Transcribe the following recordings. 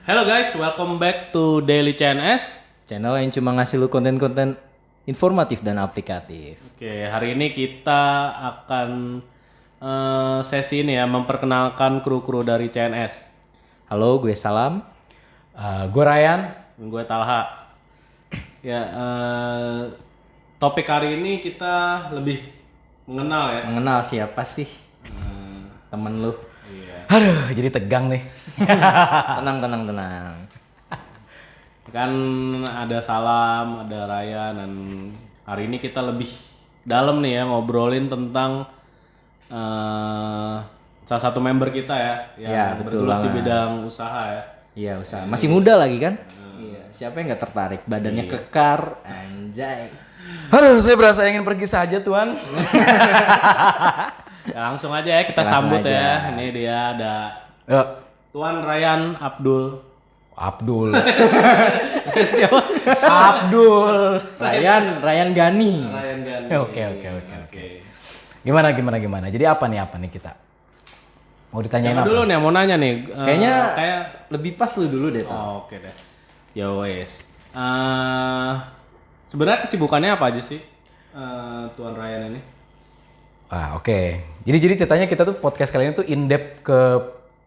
Hello guys, welcome back to Daily CNS. Channel yang cuma ngasih lu konten-konten informatif dan aplikatif. Oke, hari ini kita akan sesi ini ya, memperkenalkan kru-kru dari CNS. Halo, gue Salam. Gue Ryan. Gue Talha. Ya, topik hari ini kita lebih mengenal ya. Mengenal siapa sih temen lu? Aduh, jadi tegang nih. Tenang. Kan ada Salam, ada Ryan, dan hari ini kita lebih dalam nih ya ngobrolin tentang salah satu member kita ya yang betul bergelut di banget. bidang usaha ya. Iya, usaha. Masih muda lagi kan? Iya. Siapa yang nggak tertarik? Badannya kekar, anjay. Aduh, saya berasa ingin pergi saja, Tuan. Ya, langsung aja ya kita Langsung sambut aja. ya. Ini dia ada Ya, Tuan Ryan Abdul. Abdul. Siapa? Abdul. Ryan Gani. Ryan Gani. Oke. Gimana? Jadi apa nih kita? Mau ditanyain Siapa apa? dulu nih yang mau nanya nih? Kayaknya kayak lebih pas lu dulu deh, Tal. oh, oke deh. Ya wes. Sebenarnya kesibukannya apa aja sih Tuan Ryan ini? Oke. Jadi ceritanya kita tuh podcast kali ini tuh in depth ke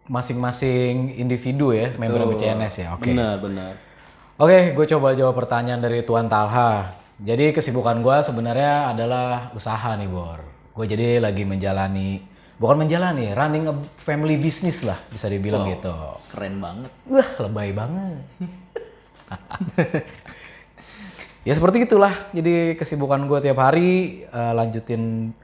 masing-masing individu ya, member CNS ya. Oke. Benar. Oke, gue coba jawab pertanyaan dari Tuan Talha. Jadi kesibukan gue sebenarnya adalah usaha nih, Bor. Gue jadi lagi running a family business lah, bisa dibilang gitu. Keren banget. Wah, lebay banget. Ya seperti itulah. Jadi kesibukan gue tiap hari lanjutin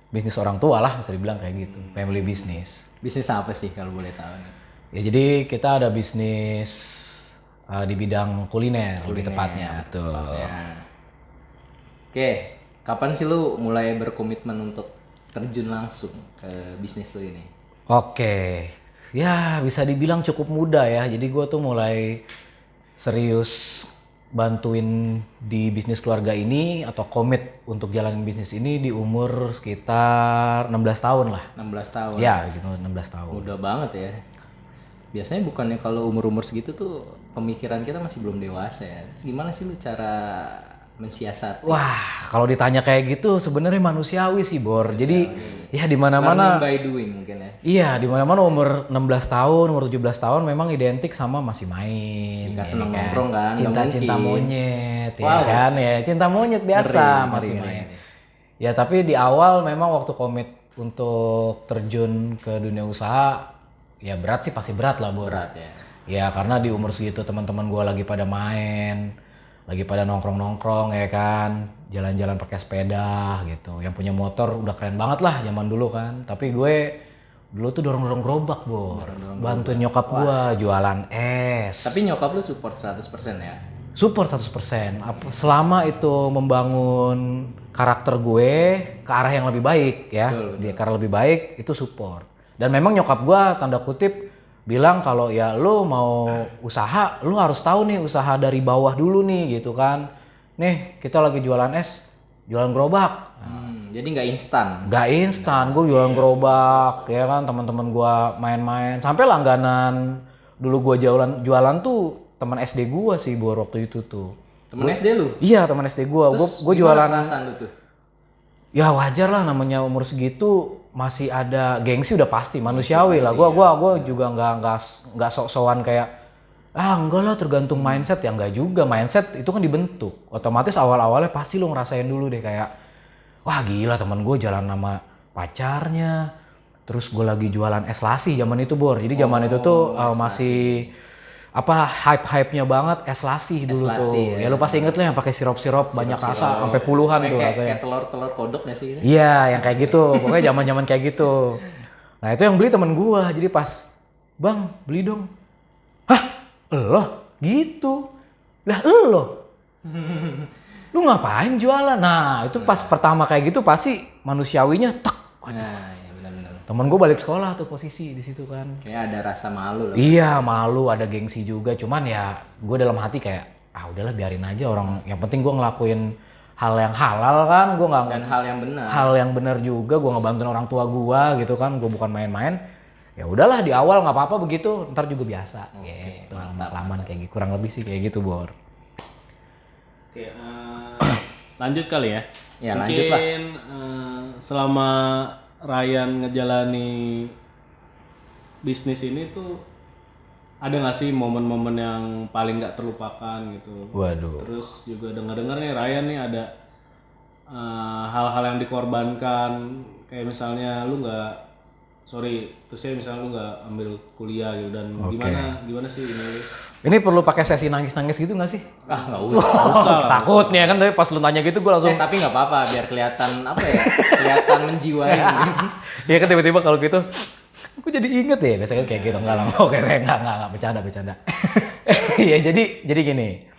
bisnis orang tua lah, bisa dibilang kayak gitu. Family business. Bisnis apa sih kalau boleh tahu nih? Ya jadi kita ada bisnis di bidang kuliner lebih tepatnya. Betul. Ya. Oke, kapan sih lu mulai berkomitmen untuk terjun langsung ke bisnis lu ini? Oke, ya bisa dibilang cukup muda ya. Jadi gue tuh mulai serius bantuin di bisnis keluarga ini atau komit untuk jalanin bisnis ini di umur sekitar 16 tahun lah. 16 tahun. Ya gitu, 16 tahun. Muda banget ya. Biasanya bukannya kalau umur-umur segitu tuh pemikiran kita masih belum dewasa ya. Terus gimana sih lu cara mensiasati? Wah, kalau ditanya kayak gitu sebenarnya manusiawi sih, Bor. Jadi ya di mana-mana Learning by doing mungkin ya. iya, di mana-mana umur 16 tahun, umur 17 tahun memang identik sama masih main. Nggak seneng nongkrong kan, nggak Cinta mungkin. monyet, ya Wow. kan ya. Cinta monyet biasa masih main. Ya tapi di awal memang waktu komit untuk terjun ke dunia usaha, ya berat sih pasti berat lah, Bor. Berat ya. Ya karena di umur segitu teman-teman gue lagi pada main, lagi pada nongkrong-nongkrong ya kan, jalan-jalan pakai sepeda gitu. Yang punya motor udah keren banget lah zaman dulu kan. Tapi gue dulu tuh dorong-dorong gerobak, Bor. Bantuin nyokap gue jualan es. Tapi nyokap lu support 100% ya? Support 100%. Selama itu membangun karakter gue ke arah yang lebih baik ya. Di arah lebih baik itu support. Dan memang nyokap gue tanda kutip bilang kalau ya lu mau usaha, lu harus tahu nih usaha dari bawah dulu nih gitu kan. Nih kita lagi jualan es, jualan gerobak. Jadi nggak instan. Gak instan, gue jualan gerobak ya kan, teman-teman gue main-main. Sampai langganan dulu gue jualan tuh teman SD gue sih Bor waktu itu tuh. Temen SD lu? Iya teman SD gue. Gue Gimana jualan. perasaan lu tuh? Ya wajar lah namanya umur segitu masih ada gengsi udah pasti manusiawi lah. Gue juga nggak sok-sokan kayak enggak lah tergantung mindset ya enggak juga. Mindset itu kan dibentuk. Otomatis awal-awalnya pasti lu ngerasain dulu deh kayak wah gila teman gue jalan sama pacarnya. Terus gue lagi jualan es lasi zaman itu Bor. Jadi zaman itu tuh masih hype-nya banget es lasi dulu tuh. Ya lu pasti inget lah yang pakai sirup-sirup banyak rasa sampai puluhan tuh rasanya. Kayak telur kodok gak sih? Iya, yang kayak gitu. Pokoknya zaman-zaman kayak gitu. Nah, itu yang beli temen gua. Jadi pas, "Bang, beli dong." "Hah? Eloh?" Gitu. "Lah, eloh? Lu ngapain jualan?" Nah, itu pas pertama kayak gitu pasti manusiawinya tak. Nah, ya benar-benar. Temen gua balik sekolah tuh posisi di situ kan. Kayak ada rasa malu lah. Iya, malu, ada gengsi juga. Cuman ya gua dalam hati kayak, udahlah biarin aja orang. Yang penting gua ngelakuin hal yang halal kan, gue nggak Dan hal yang benar. hal yang benar juga, gue ngebantuin orang tua gue gitu kan, gue bukan main-main. ya udahlah di awal nggak apa-apa begitu, ntar juga biasa. Gitu. Lama-lamaan kayak gitu, kurang lebih sih kayak gitu Bor. Oke, lanjut kali ya. Ya, lanjut lah. Mungkin selama Ryan ngejalani bisnis ini tuh ada nggak sih momen-momen yang paling nggak terlupakan gitu? Waduh. Terus juga dengar-dengar nih Ryan nih ada hal-hal yang dikorbankan, kayak misalnya lu nggak, misalnya lu nggak ambil kuliah gitu, dan gimana sih ini? Ini perlu pakai sesi nangis-nangis gitu nggak sih? Ah, nggak usah. Takutnya kan, tapi pas lu tanya gitu gue langsung. Tapi nggak apa-apa, biar kelihatan apa ya? Kelihatan menjiwai. Iya kan tiba-tiba kalau gitu, aku jadi inget ya, biasanya kayak gitu. Enggak lah, oke, enggak, bercanda. Ya jadi gini,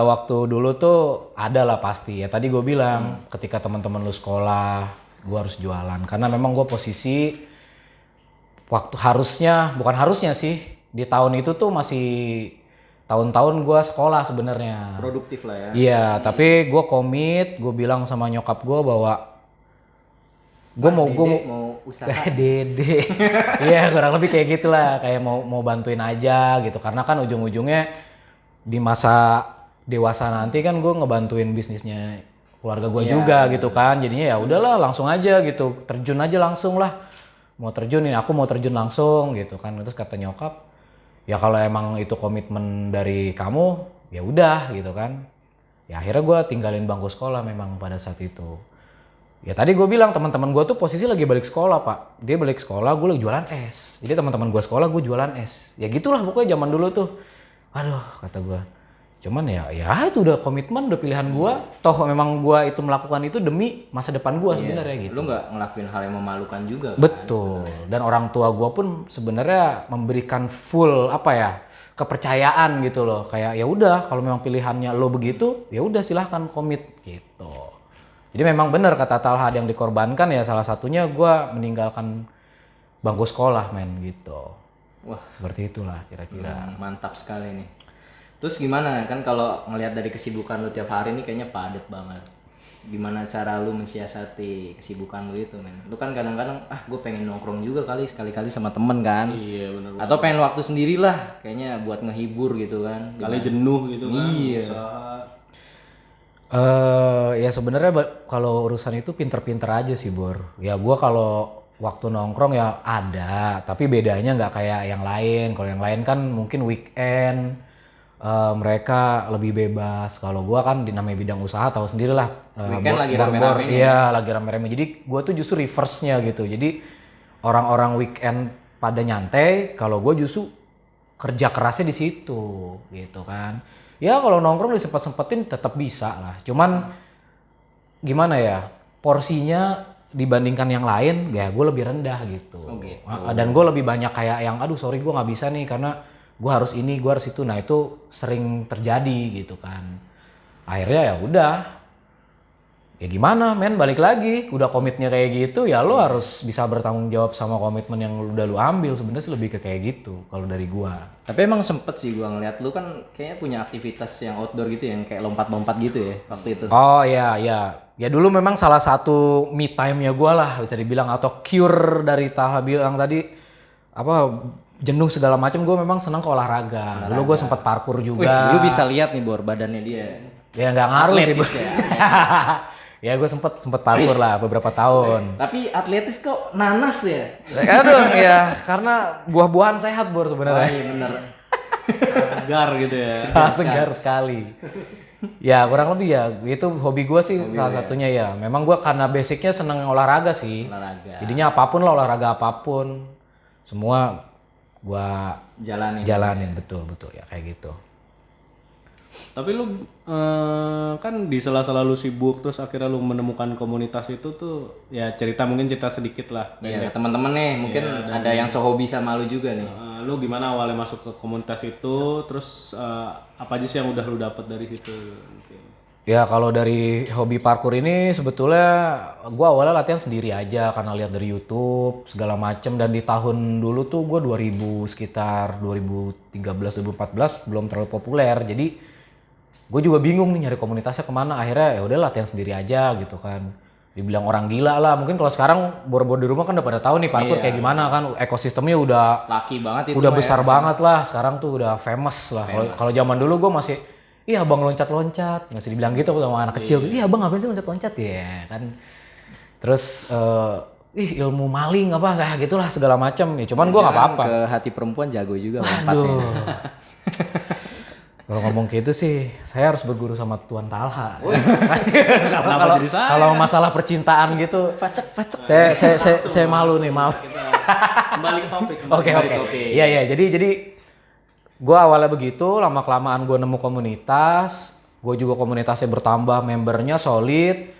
waktu dulu tuh ada lah pasti ya. Tadi gue bilang ketika teman-teman lu sekolah, gue harus jualan. Karena memang gue posisi waktu bukan harusnya sih, di tahun itu tuh masih tahun-tahun gue sekolah sebenarnya. Produktif lah ya. Iya, tapi gue komit, gue bilang sama nyokap gue bahwa gue mau usaha. Dede. Iya, kurang lebih kayak gitulah, kayak mau bantuin aja gitu. Karena kan ujung-ujungnya di masa dewasa nanti kan gue ngebantuin bisnisnya keluarga gue juga gitu kan. Jadinya ya udahlah langsung aja gitu, terjun aja langsung lah. Mau terjun ini, aku mau terjun langsung gitu kan. Terus kata nyokap, ya kalau emang itu komitmen dari kamu, ya udah gitu kan. Ya akhirnya gue tinggalin bangku sekolah memang pada saat itu. Ya tadi gue bilang teman-teman gue tuh posisi lagi balik sekolah Pak. Dia balik sekolah, gue lagi jualan es. Jadi teman-teman gue sekolah, gue jualan es. Ya gitulah pokoknya zaman dulu tuh. Aduh kata gue. Cuman ya itu udah komitmen, udah pilihan gue. Toh memang gue itu melakukan itu demi masa depan gue sebenarnya gitu. Lu nggak ngelakuin hal yang memalukan juga kan? Betul. Dan orang tua gue pun sebenarnya memberikan full kepercayaan gitu loh. Kayak ya udah kalau memang pilihannya lo begitu, ya udah silahkan komit gitu. Jadi memang benar kata Talha, yang dikorbankan ya salah satunya gue meninggalkan bangku sekolah gitu. Wah, seperti itulah kira-kira. Mantap sekali nih. Terus gimana kan kalau ngelihat dari kesibukan lu tiap hari ini kayaknya padat banget. Gimana cara lu mensiasati kesibukan lu itu, men? Lu kan kadang-kadang gue pengen nongkrong juga sekali-kali sama temen kan. Iya benar. Atau pengen waktu sendiri lah, kayaknya buat ngehibur gitu kan. Kali jenuh gitu kan. Iya. Ya sebenarnya kalau urusan itu pinter-pinter aja sih Bor. Ya gue kalau waktu nongkrong ya ada, tapi bedanya nggak kayak yang lain. Kalau yang lain kan mungkin weekend mereka lebih bebas. Kalau gue kan di namanya bidang usaha tahu sendirilah. Weekend lagi rame-rame. Iya lagi rame-rame. Jadi gue tuh justru reverse-nya gitu. Jadi orang-orang weekend pada nyantai, kalau gue justru kerja kerasnya di situ gitu kan. Ya kalau nongkrong disempet-sempetin tetap bisa lah. Cuman gimana ya, porsinya dibandingkan yang lain ya gue lebih rendah gitu. Okay. Dan gue lebih banyak kayak yang aduh sorry gue nggak bisa nih karena gue harus ini, gue harus itu. Nah itu sering terjadi gitu kan. Akhirnya ya udah. Ya gimana men, balik lagi. Udah komitnya kayak gitu ya lo harus bisa bertanggung jawab sama komitmen yang udah lo ambil. Sebenarnya sih lebih ke kayak gitu kalau dari gue. Tapi emang sempet sih gue ngeliat lu kan kayaknya punya aktivitas yang outdoor gitu, yang kayak lompat-lompat gitu ya waktu itu. Oh iya. Ya dulu memang salah satu me time-nya gue lah bisa dibilang, atau cure dari Talha bilang tadi jenuh segala macam. Gue memang senang ke olahraga. Dulu gue sempat parkour juga. Wih, lu bisa lihat nih Bor, badannya dia. Ya nggak ngaruh sih atletis ya. Ya gue sempet parkour lah beberapa tahun. Tapi atletis kok nanas ya? Aduh ya karena buah-buahan sehat Bor sebenarnya. Iya bener. Segar gitu ya. Sangat segar sekali. Ya kurang lebih ya itu hobi gue sih salah satunya ya. Memang gue karena basicnya seneng olahraga sih. Olahraga. Jadinya apapun lah, olahraga apapun semua gue jalanin betul ya kayak gitu. Tapi lu kan di sela-sela lu sibuk terus akhirnya lu menemukan komunitas itu tuh, ya mungkin cerita sedikit lah. Iya teman-teman nih mungkin ada yang sehobi sama lu juga nih. Lu gimana awalnya masuk ke komunitas itu, terus apa aja sih yang udah lu dapat dari situ? Mungkin. Ya kalau dari hobi parkour ini sebetulnya gue awalnya latihan sendiri aja karena lihat dari YouTube segala macem, dan di tahun dulu tuh gue sekitar 2013-2014 belum terlalu populer, jadi gue juga bingung nih nyari komunitasnya kemana. Akhirnya ya udah latihan sendiri aja gitu kan. dibilang orang gila lah. Mungkin kalau sekarang boro-boro di rumah kan udah pada tahu nih parkour kayak gimana kan, ekosistemnya udah Laki banget itu. udah besar banget lah. Sekarang tuh udah famous lah. Kalau zaman dulu gue masih, iya abang loncat-loncat, masih dibilang gitu sama anak kecil. Iya abang ngapain sih loncat-loncat ya kan. Terus ilmu maling apa saya gitulah segala macam ya. Cuman gue nggak apa-apa. Ke hati perempuan jago juga lompatnya. Aduh. Kalau ngomong gitu sih, saya harus berguru sama Tuan Talha. Kalau masalah percintaan gitu, Facek. saya malu nih, maaf. Kita kembali ke topik. Oke. Iya. Jadi gue awalnya begitu, lama kelamaan gue nemu komunitas, gue juga komunitasnya bertambah, membernya solid,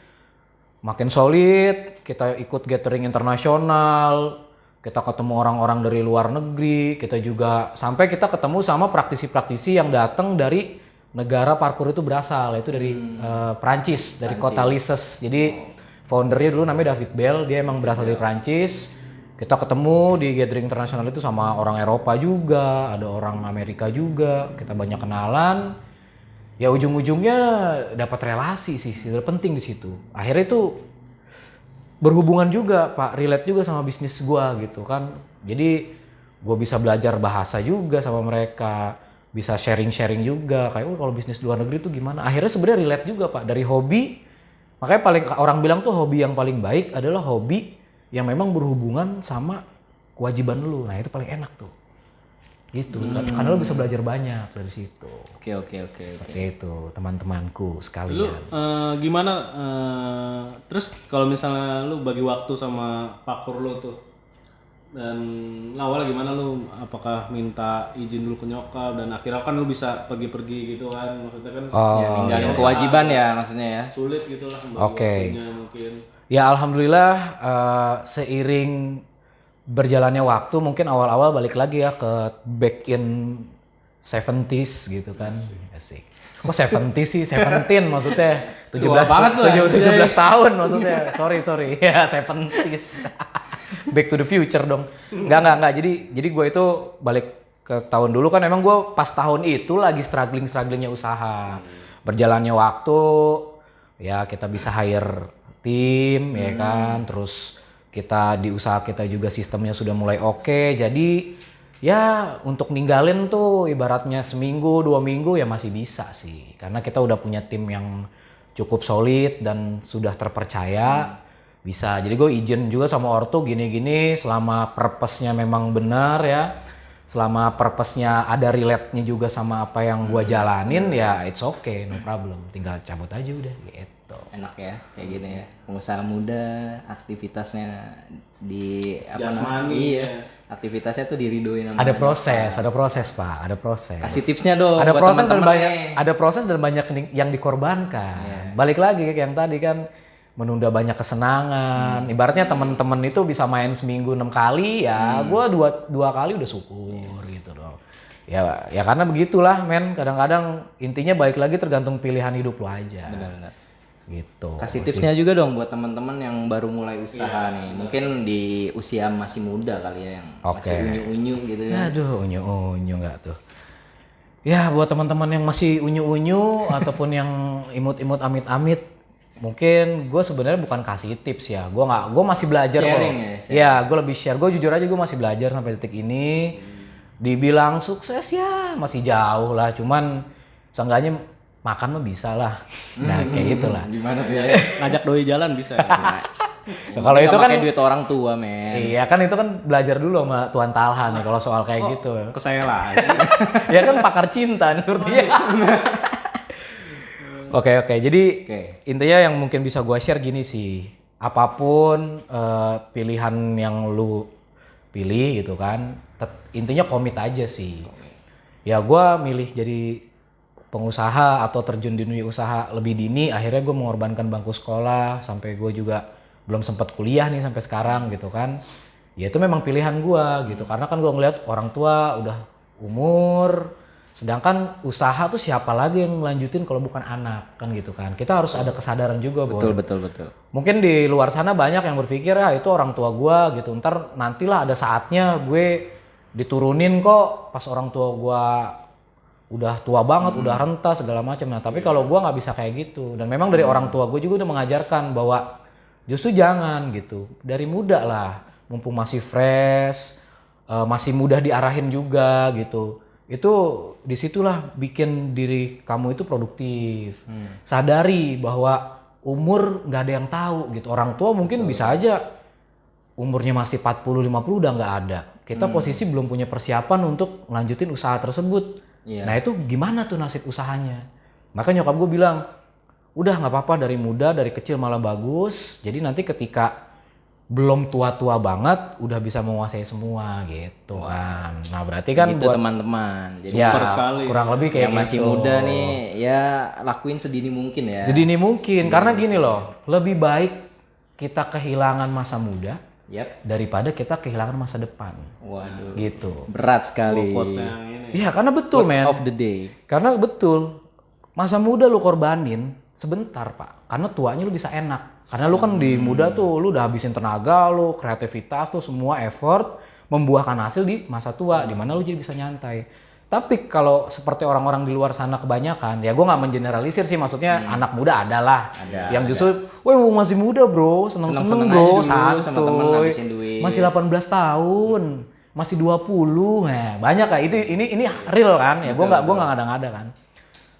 makin solid. Kita ikut gathering internasional. Kita ketemu orang-orang dari luar negeri, kita juga sampai kita ketemu sama praktisi-praktisi yang datang dari negara parkour itu berasal, itu dari Prancis, dari kota Lises. Jadi foundernya dulu namanya David Bell, dia emang berasal dari Prancis. Kita ketemu di gathering internasional itu sama orang Eropa juga, ada orang Amerika juga, kita banyak kenalan. Ya ujung-ujungnya dapat relasi sih, itu penting di situ. Akhirnya itu berhubungan juga Pak, relate juga sama bisnis gua gitu kan. Jadi gua bisa belajar bahasa juga sama mereka, bisa sharing-sharing juga kayak kalau bisnis luar negeri tuh gimana. Akhirnya sebenarnya relate juga Pak, dari hobi. Makanya paling orang bilang tuh hobi yang paling baik adalah hobi yang memang berhubungan sama kewajiban lu. Nah, itu paling enak tuh. Gitu. Karena lu bisa belajar banyak dari situ. Oke. Seperti itu, teman-temanku sekalian. Lu gimana terus kalau misalnya lu bagi waktu sama parkour lu tuh, dan awalnya gimana lu, apakah minta izin dulu ke nyokap dan akhirnya kan lu bisa pergi-pergi gitu kan, maksudnya kan Ninggalin kewajiban ya maksudnya ya. sulit gitu lah bagi waktunya mungkin. Ya alhamdulillah seiring berjalannya waktu mungkin awal-awal balik lagi ya ke back in 70s gitu kan. Asik. Kok 70 sih? 17 maksudnya 17 tahun maksudnya. Sorry. Ya 70s. Back to the future dong. Enggak. Jadi gue itu balik ke tahun dulu kan, emang gue pas tahun itu lagi strugglingnya usaha. Berjalannya waktu ya kita bisa hire tim ya kan, terus kita di usaha kita juga sistemnya sudah mulai oke. Jadi ya untuk ninggalin tuh ibaratnya seminggu 2 minggu ya masih bisa sih, karena kita udah punya tim yang cukup solid dan sudah terpercaya. Bisa, jadi gue izin juga sama ortu gini-gini selama purpose-nya memang benar ya, selama purpose-nya ada relate-nya juga sama apa yang gue jalanin ya it's okay, no problem, tinggal cabut aja udah gitu. Enak ya kayak gini ya, pengusaha muda aktivitasnya di Jasmani, aktivitasnya tuh diridoin sama Ada proses Pak, ada proses. kasih tipsnya dong Ada buat proses dan teman-teman banyak, nih. ada proses dan banyak yang dikorbankan. Balik lagi ke yang tadi kan, menunda banyak kesenangan. Ibaratnya teman-teman itu bisa main seminggu 6 kali ya, gue dua kali udah syukur gitu dong. Ya karena begitulah men, kadang-kadang intinya balik lagi tergantung pilihan hidup lo aja. Benar-benar. Gitu. Kasih tipsnya juga dong buat teman-teman yang baru mulai usaha nih. Mungkin di usia masih muda kali ya, yang masih unyu-unyu gitu ya. Aduh, unyu-unyu nggak tuh. Ya buat teman-teman yang masih unyu-unyu ataupun yang imut-imut amit-amit, mungkin gue sebenarnya bukan kasih tips ya. Gue masih belajar kok. Ya, gue lebih share. Gue jujur aja gue masih belajar sampai detik ini. Dibilang sukses ya masih jauh lah. Cuman seenggaknya makan mah bisa lah. Nah kayak gitulah. Gimana tuh ya? Ngajak doi jalan bisa. Kalau itu kan pakai duit orang tua men. Iya kan itu kan belajar dulu sama Tuan Talha nih kalau soal kayak gitu. Ke saya lagi. Ya kan pakar cinta nih sepertinya. Oke. Jadi intinya yang mungkin bisa gue share gini sih. Apapun pilihan yang lu pilih gitu kan, intinya komit aja sih. Ya gue milih jadi pengusaha atau terjun di dunia usaha lebih dini, akhirnya gue mengorbankan bangku sekolah sampai gue juga belum sempat kuliah nih sampai sekarang gitu kan. Ya itu memang pilihan gue gitu, karena kan gue ngeliat orang tua udah umur, sedangkan usaha tuh siapa lagi yang melanjutin kalau bukan anak kan gitu kan. Kita harus ada kesadaran juga. Betul. Mungkin di luar sana banyak yang berpikir ya itu orang tua gue gitu, ntar nantilah ada saatnya gue diturunin kok pas orang tua gue udah tua banget, udah renta segala macam. Nah tapi kalau gue nggak bisa kayak gitu, dan memang dari orang tua gue juga udah mengajarkan bahwa Justru jangan gitu. Dari muda lah, mumpung masih fresh, masih mudah diarahin juga gitu. Itu disitulah bikin diri kamu itu produktif. Sadari bahwa umur nggak ada yang tahu gitu. Orang tua mungkin bisa aja umurnya masih 40-50 udah nggak ada. Kita posisi belum punya persiapan untuk lanjutin usaha tersebut. Nah itu gimana tuh nasib usahanya? Maka nyokap gue bilang, udah nggak apa-apa dari muda, dari kecil malah bagus. Jadi nanti ketika belum tua-tua banget, udah bisa menguasai semua gitu kan. Nah berarti kan Gitu teman-teman. Jadi ya sekali. kurang lebih kayak yang masih gitu. muda nih ya lakuin sedini mungkin ya. Sedini mungkin, karena gini loh, lebih baik kita kehilangan masa muda Yap. daripada kita kehilangan masa depan. Waduh. Gitu. Berat sekali. Quotes yang ini. Iya karena betul Quotes men. of the day. Karena betul, masa muda lu korbanin sebentar pak. Karena tuanya lu bisa enak. Karena lu kan di muda tuh lu udah habisin tenaga lu, kreativitas tuh semua effort membuahkan hasil di masa tua. Dimana lu jadi bisa nyantai. Tapi kalau seperti orang-orang di luar sana kebanyakan, ya gue nggak mengeneralisir sih, maksudnya anak muda adalah yang justru, wah masih muda bro, seneng-seneng bro, aja dulu sama temen santuy, habisin duit. masih 18 tahun, masih 20, nah banyak kan, ini real kan, ya gue nggak ngada-ngada kan.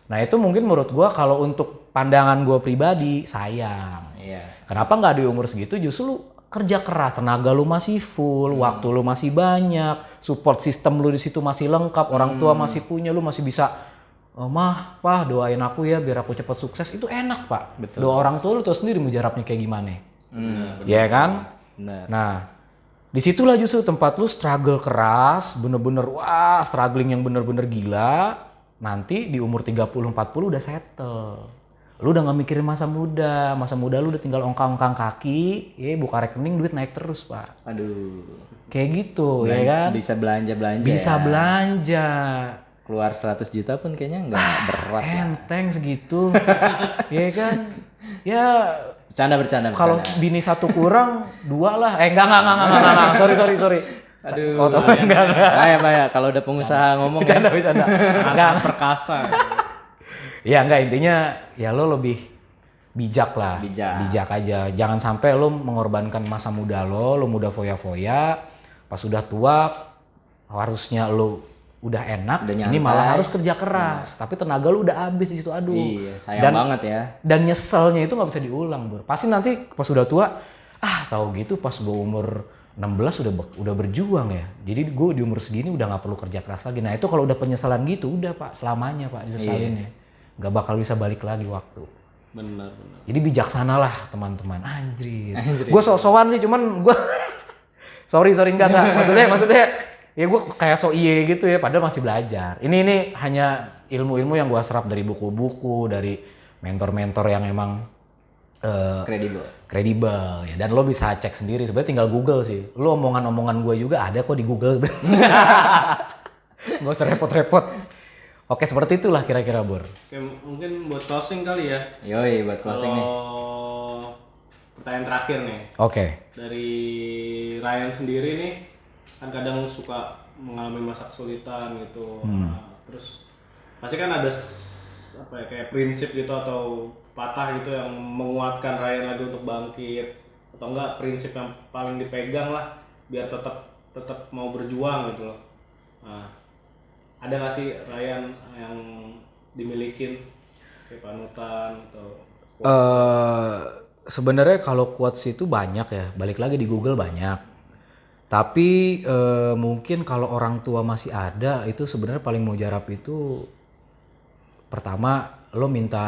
Nah itu mungkin menurut gue kalau untuk pandangan gue pribadi sayang. Iya. Kenapa nggak di umur segitu justru lu kerja keras, tenaga lu masih full, waktu lu masih banyak, support system lu di situ masih lengkap, orang tua masih punya, lu masih bisa, mah, pak doain aku ya biar aku cepat sukses, itu enak pak. Betul. Doa orang tua lu tau sendiri mujarabnya kayak gimana, ya kan? Benar. Nah, disitulah justru tempat lu struggle keras, bener-bener wah struggling yang bener-bener gila, nanti di umur 30-40 udah settle. Lu udah gak mikirin masa muda lu udah tinggal ongkang-ongkang kaki, buka rekening duit naik terus pak. Aduh. Kayak gitu ya kan? Bisa belanja-belanja. Bisa ya. belanja. Keluar 100 juta pun kayaknya nggak berat. Enteng segitu. Ya kan? Ya Bercanda. kalau bini satu kurang, dua lah. Enggak. Sorry. Aduh. Enggak. Bahaya. Kalau udah pengusaha ngomong Bercanda. Sangat perkasa. Ya enggak, intinya ya lo lebih bijak lah. Bijak aja. Jangan sampai lo mengorbankan masa muda lo muda foya-foya, pas udah tua harusnya lo udah enak, ini malah harus kerja keras. Tapi tenaga lo udah habis di situ, aduh. Iya, sayang banget ya. Dan nyeselnya itu nggak bisa diulang, Bro. Pasti nanti pas udah tua, tahu gitu pas gue umur 16 udah berjuang ya. Jadi gue di umur segini udah nggak perlu kerja keras lagi. Nah itu kalau udah penyesalan gitu, udah pak selamanya pak disesalinnya. Nggak bakal bisa balik lagi waktu. Benar. Jadi bijaksanalah teman-teman. Anjir. Gue sok-sokan sih, cuman gue sorry enggak. Maksudnya ya gue kayak so iye gitu ya, padahal masih belajar. Ini hanya ilmu-ilmu yang gue serap dari buku-buku, dari mentor-mentor yang emang kredibel ya. Dan lo bisa cek sendiri, sebenarnya tinggal Google sih. Lo omongan-omongan gue juga ada kok di Google. Gak usah repot-repot. Oke, seperti itulah kira-kira, Bur. Oke, mungkin buat closing kali ya. Yoi, buat closing nih. Pertanyaan terakhir nih. Oke. Dari Ryan sendiri nih, kan kadang suka mengalami masa kesulitan gitu. Nah, terus pasti kan ada kayak prinsip gitu atau patah gitu yang menguatkan Ryan lagi untuk bangkit, atau enggak prinsip yang paling dipegang lah biar tetap mau berjuang gitu loh. Nah, ada nggak sih Ryan yang dimilikin kayak panutan atau sebenarnya kalau quotes itu banyak ya, balik lagi di Google banyak. Tapi mungkin kalau orang tua masih ada, itu sebenarnya paling mujarab itu pertama lo minta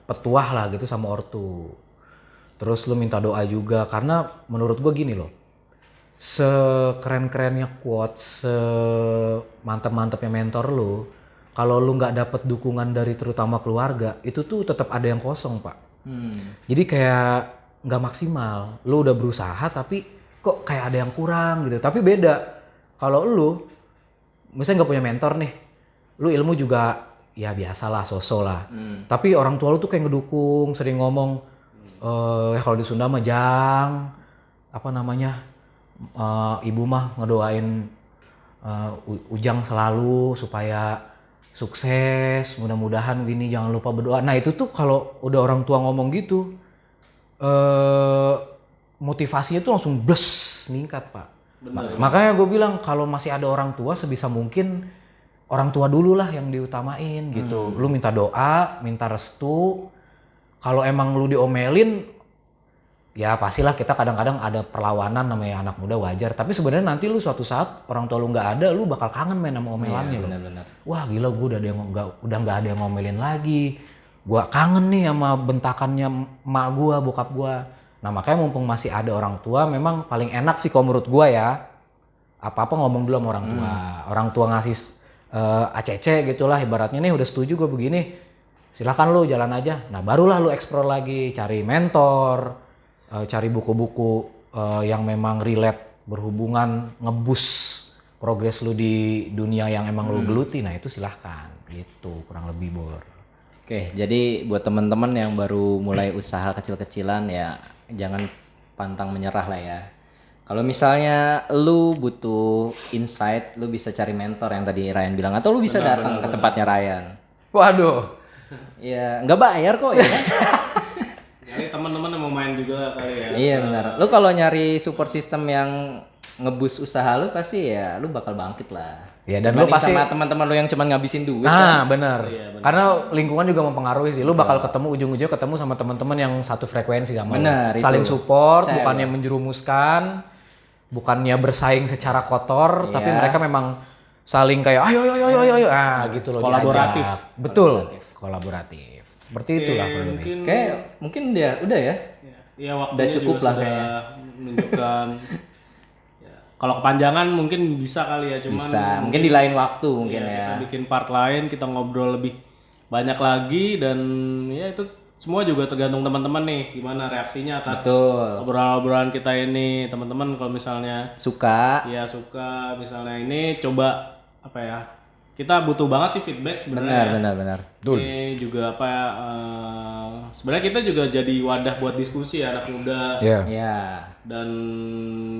petuah lah gitu sama ortu. Terus lo minta doa juga, karena menurut gue gini loh. Sekeren-kerennya quotes, semantap-mantapnya mentor lo, kalau lo nggak dapet dukungan dari terutama keluarga, itu tuh tetap ada yang kosong pak. Jadi kayak nggak maksimal. Lo udah berusaha tapi kok kayak ada yang kurang gitu. Tapi beda kalau lo misalnya nggak punya mentor nih, lo ilmu juga ya biasalah, sosok lah. Tapi orang tua lo tuh kayak ngedukung, sering ngomong, kalau di Sunda mah ibu mah ngedoain Ujang selalu supaya sukses, mudah-mudahan Winnie jangan lupa berdoa. Nah itu tuh kalau udah orang tua ngomong gitu, motivasinya tuh langsung bles meningkat Pak. Makanya gue bilang kalau masih ada orang tua sebisa mungkin orang tua dulu lah yang diutamain gitu. Lu minta doa, minta restu. Kalau emang lu diomelin, ya pastilah kita kadang-kadang ada perlawanan, namanya anak muda wajar. Tapi sebenarnya nanti lu suatu saat orang tua lu nggak ada, lu bakal kangen main sama omelannya lo. Benar-benar. Wah gila, gue udah nggak ada yang ngomelin lagi. Gua kangen nih sama bentakannya emak gua, bokap gua. Nah makanya mumpung masih ada orang tua, memang paling enak sih kalau menurut gua ya. Apa-apa ngomong dulu sama orang tua. Orang tua ngasih ACC gitulah ibaratnya, nih udah setuju gue begini. Silahkan lu jalan aja. Nah barulah lu explore lagi, cari mentor, cari buku-buku yang memang relate, berhubungan, ngebus progres lu di dunia yang emang lu geluti. Nah itu silahkan, gitu kurang lebih Bor. Oke, jadi buat teman-teman yang baru mulai usaha kecil-kecilan ya jangan pantang menyerah lah ya. Kalau misalnya lu butuh insight, lu bisa cari mentor yang tadi Ryan bilang, atau lu bisa datang ke tempatnya Ryan. Waduh. Ya, nggak bayar kok ya. Jadi teman-teman yang mau main juga kali ya. Iya benar. Lu kalau nyari support system yang ngebus usaha lu pasti ya lu bakal bangkit lah. Ya dan lu pasti sama teman-teman lu yang cuma ngabisin duit. Nah, benar. Karena lingkungan juga mempengaruhi sih. Lu bakal ketemu ujung-ujungnya ketemu sama teman-teman yang satu frekuensi sama lu. Benar, itu. Saling support, Percaya bukannya menjerumuskan, bukannya bersaing secara kotor, tapi mereka memang saling kayak ayo. Ah, gitu loh. Kolaboratif. diajak. Betul. Kolaboratif. Seperti itulah kurang lebih. Kayak mungkin dia udah ya. Ya waktunya Udah cukup juga lah sudah kayaknya. menunjukkan. Ya, kalau kepanjangan mungkin bisa kali ya, cuman Bisa, mungkin di lain waktu mungkin ya, ya. kita bikin part lain, kita ngobrol lebih banyak lagi, dan ya itu semua juga tergantung teman-teman nih gimana reaksinya atas Betul. obrolan-obrolan kita ini. Teman-teman kalau misalnya Suka. ya suka misalnya ini, coba apa ya, kita butuh banget sih feedback sebenarnya. Benar. Ini juga apa ya, sebenarnya kita juga jadi wadah buat diskusi ya anak muda. Iya. Ya. Dan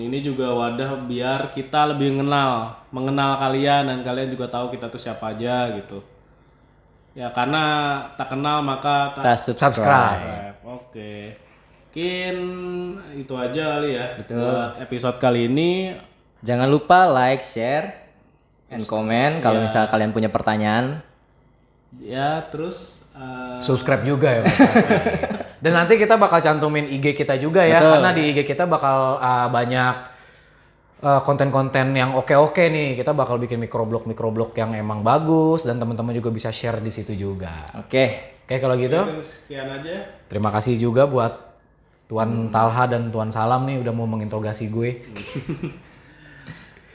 ini juga wadah biar kita lebih mengenal kalian, dan kalian juga tahu kita tuh siapa aja gitu. Ya karena tak kenal maka Kita tak subscribe. Oke. Mungkin itu aja kali ya. Betul. Buat episode kali ini. Jangan lupa like, share, and comment kalau misalnya kalian punya pertanyaan. Ya terus Subscribe juga ya. Dan nanti kita bakal cantumin IG kita juga ya. Betul. Karena di IG kita bakal banyak konten-konten yang oke-oke nih. Kita bakal bikin microblog yang emang bagus, dan teman-teman juga bisa share di situ juga. Oke. Oke kalau gitu, sekian aja. terima kasih juga buat Tuan Talha dan Tuan Salam nih udah mau menginterogasi gue.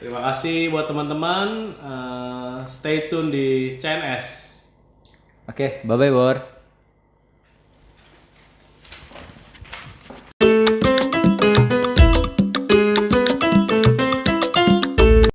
Terima kasih buat teman-teman. Stay tune di CNS. Oke, bye-bye Bor.